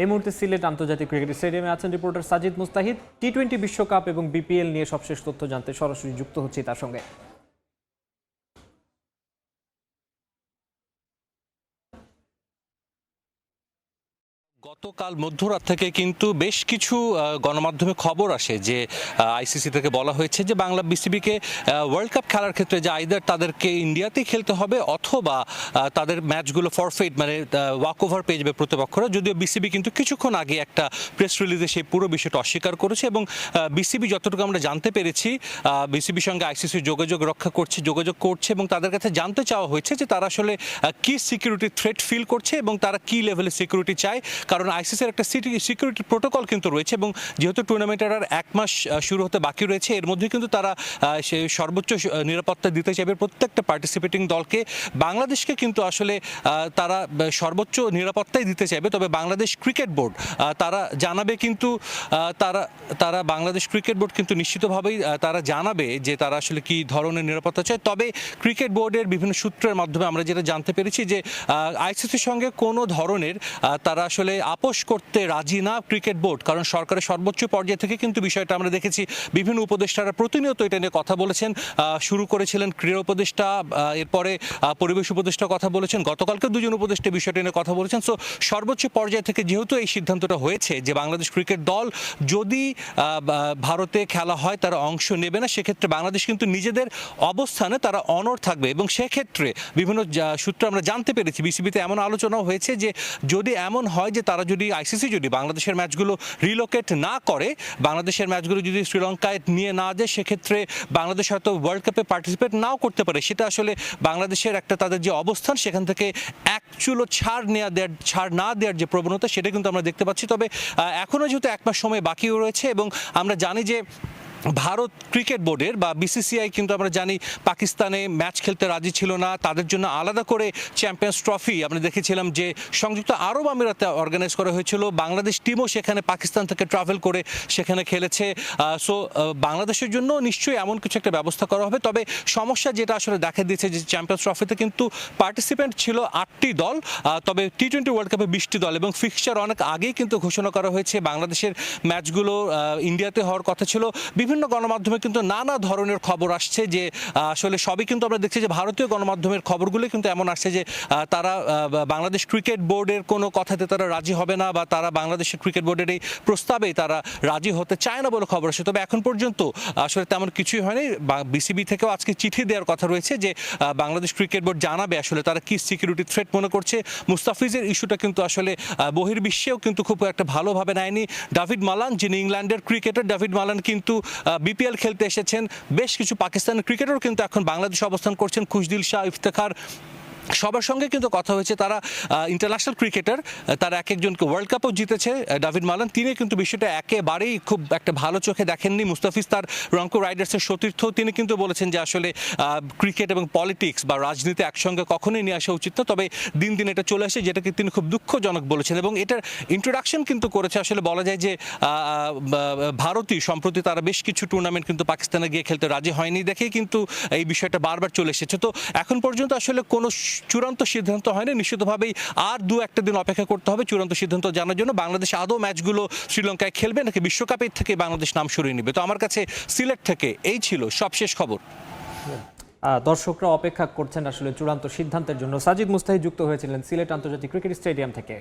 এই মুহূর্তে সিলেট আন্তর্জাতিক ক্রিকেট স্টেডিয়ামে আছেন রিপোর্টার সাজিদ মুস্তাহিদ। টি-20 বিশ্বকাপ এবং বিপিএল নিয়ে সবশেষ তথ্য জানতে সরাসরি যুক্ত হচ্ছি তার সঙ্গে। গতকাল মধ্যরাত থেকে কিন্তু বেশ কিছু গণমাধ্যমে খবর আসে যে আইসিসি থেকে বলা হয়েছে যে বাংলা বিসিবিকে ওয়ার্ল্ড কাপ খেলার ক্ষেত্রে যে আইদার তাদেরকে ইন্ডিয়াতেই খেলতে হবে অথবা তাদের ম্যাচগুলো ফরফেট মানে ওয়াক ওভার পেয়ে যাবে প্রতিপক্ষরা। যদিও বিসিবি কিন্তু কিছুক্ষণ আগে একটা প্রেস রিলিজে সেই পুরো বিষয়টা অস্বীকার করেছে এবং বিসিবি যতটুকু আমরা জানতে পেরেছি বিসিবির সঙ্গে আইসিসি যোগাযোগ করছে এবং তাদের কাছে জানতে চাওয়া হয়েছে যে তারা আসলে কি সিকিউরিটি থ্রেট ফিল করছে এবং তারা কি লেভেলের সিকিউরিটি চায়। কারণ আইসিসির একটা সিকিউরিটি প্রোটোকল কিন্তু রয়েছে এবং যেহেতু টুর্নামেন্টের আর 1 মাস শুরু হতে বাকি রয়েছে এর মধ্যে কিন্তু তারা সর্বোচ্চ নিরাপত্তা দিতে চাইবে প্রত্যেকটা পার্টিসিপেটিং দলকে। বাংলাদেশকে কিন্তু আসলে তারা সর্বোচ্চ নিরাপত্তাই দিতে চাইবে। তবে বাংলাদেশ ক্রিকেট বোর্ড তারা জানাবে কিন্তু তারা বাংলাদেশ ক্রিকেট বোর্ড কিন্তু নিশ্চিতভাবেই তারা জানাবে যে তারা আসলে কি ধরনের নিরাপত্তা চায়। তবে ক্রিকেট বোর্ডের বিভিন্ন সূত্রের মাধ্যমে আমরা যেটা জানতে পেরেছি যে আইসিসির সঙ্গে কোনো ধরনের তারা আসলে আপোষ করতে রাজি না ক্রিকেট বোর্ড। কারণ সরকারের সর্বোচ্চ পর্যায় থেকে কিন্তু বিষয়টা আমরা দেখেছি বিভিন্ন উপদেষ্টারা প্রতিনিয়ত এটা নিয়ে কথা বলেছেন। শুরু করেছিলেন ক্রীড়া উপদেষ্টা, এরপরে পরিবেশ উপদেষ্টা কথা বলেছেন, গতকালকে দুজন উপদেষ্টা বিষয়টা নিয়ে কথা বলেছেন। সো সর্বোচ্চ পর্যায় থেকে যেহেতু এই সিদ্ধান্তটা হয়েছে যে বাংলাদেশ ক্রিকেট দল যদি ভারতে খেলা হয় তারা অংশ নেবে না, সেক্ষেত্রে বাংলাদেশ কিন্তু নিজেদের অবস্থানে তারা অনড় থাকবে এবং সেক্ষেত্রে বিভিন্ন সূত্রে আমরা জানতে পেরেছি বিসিবিতে এমন আলোচনাও হয়েছে যে যদি এমন হয় যে তারা যদি আইসিসি যদি বাংলাদেশের ম্যাচগুলো রিলোকেট না করে, বাংলাদেশের ম্যাচগুলো যদি শ্রীলঙ্কায় নিয়ে না যায়, সেক্ষেত্রে বাংলাদেশ হয়তো ওয়ার্ল্ড কাপে পার্টিসিপেট নাও করতে পারে। সেটা আসলে বাংলাদেশের একটা তাদের যে অবস্থান সেখান থেকে এক চুলো ছাড় না দেওয়ার যে প্রবণতা সেটা কিন্তু আমরা দেখতে পাচ্ছি। তবে এখনও যেহেতু 1 মাস সময় বাকি রয়েছে এবং আমরা জানি যে ভারত ক্রিকেট বোর্ডের বা বিসিসিআই কিন্তু আমরা জানি পাকিস্তানে ম্যাচ খেলতে রাজি ছিল না, তাদের জন্য আলাদা করে চ্যাম্পিয়ন্স ট্রফি আমরা দেখেছিলাম যে সংযুক্ত আরব আমিরাতে অর্গানাইজ করা হয়েছিল। বাংলাদেশ টিমও সেখানে পাকিস্তান থেকে ট্রাভেল করে সেখানে খেলেছে। সো বাংলাদেশের জন্য নিশ্চয়ই এমন কিছু একটা ব্যবস্থা করা হবে। তবে সমস্যা যেটা আসলে দেখা দিয়েছে যে চ্যাম্পিয়ন্স ট্রফিতে কিন্তু পার্টিসিপেন্ট ছিল 8টি দল, তবে টি-20 ওয়ার্ল্ড কাপে 20টি দল এবং ফিক্সচার অনেক আগেই কিন্তু ঘোষণা করা হয়েছে। বাংলাদেশের ম্যাচগুলো ইন্ডিয়াতে হওয়ার কথা ছিল। বিভিন্ন গণমাধ্যমে কিন্তু নানা ধরনের খবর আসছে যে আসলে সবই কিন্তু আমরা দেখছি যে ভারতীয় গণমাধ্যমের খবরগুলো কিন্তু এমন আসছে যে তারা বাংলাদেশ ক্রিকেট বোর্ডের কোনো কথাতে তারা রাজি হবে না বা তারা বাংলাদেশের ক্রিকেট বোর্ডের এই প্রস্তাবেই তারা রাজি হতে চায় না বলে খবর আসছে। তবে এখন পর্যন্ত আসলে তেমন কিছুই হয়নি। বিসিবি থেকেও আজকে চিঠি দেওয়ার কথা রয়েছে যে বাংলাদেশ ক্রিকেট বোর্ড জানাবে আসলে তারা কি সিকিউরিটি থ্রেট মনে করছে। মুস্তাফিজের ইস্যুটা কিন্তু আসলে বহির্বিশ্বেও কিন্তু খুব একটা ভালোভাবে নেয়নি। ডেভিড মালান যিনি ইংল্যান্ডের ক্রিকেটার, ডেভিড মালান কিন্তু বিপিএল খেলতে এসেছেন। বেশ কিছু পাকিস্তানের ক্রিকেটার কিন্তু এখন বাংলাদেশে অবস্থান করছেন, খুশদিল শাহ, ইফতেখার, সবার সঙ্গে কিন্তু কথা হয়েছে। তারা ইন্টারন্যাশনাল ক্রিকেটার, তারা এক একজনকে ওয়ার্ল্ড কাপও জিতেছে। ডেভিড মালান তিনি কিন্তু বিষয়টা একেবারেই খুব একটা ভালো চোখে দেখেননি। মুস্তাফিজ তার রংপুর রাইডার্সের সতীর্থ, তিনি কিন্তু বলেছেন যে আসলে ক্রিকেট এবং পলিটিক্স বা রাজনীতি একসঙ্গে কখনোই নিয়ে আসা উচিত না। তবে দিন দিন এটা চলে আসে, যেটাকে তিনি খুব দুঃখজনক বলেছেন এবং এটার ইন্ট্রোডাকশন কিন্তু করেছে। আসলে বলা যায় যে ভারতই সম্প্রতি তারা বেশ কিছু টুর্নামেন্ট কিন্তু পাকিস্তানে গিয়ে খেলতে রাজি হয়নি দেখেই কিন্তু এই বিষয়টা বারবার চলে এসেছে। তো এখন পর্যন্ত আসলে কোনো চূড়ান্ত সিদ্ধান্ত হয়নি। নিশ্চিতভাবেই আর 2-1 দিন অপেক্ষা করতে হবে চূড়ান্ত সিদ্ধান্ত জানার জন্য বাংলাদেশ আদৌ ম্যাচগুলো শ্রীলঙ্কায় খেলবে নাকি বিশ্বকাপের থেকে বাংলাদেশ নাম সরিয়ে নেবে। তো আমার কাছে সিলেট থেকে এই ছিল সবশেষ খবর। দর্শকরা অপেক্ষা করছেন আসলে চূড়ান্ত সিদ্ধান্তের জন্য। সাজিদ মুস্তাহিদ যুক্ত হয়েছিলেন সিলেট আন্তর্জাতিক ক্রিকেট স্টেডিয়াম থেকে।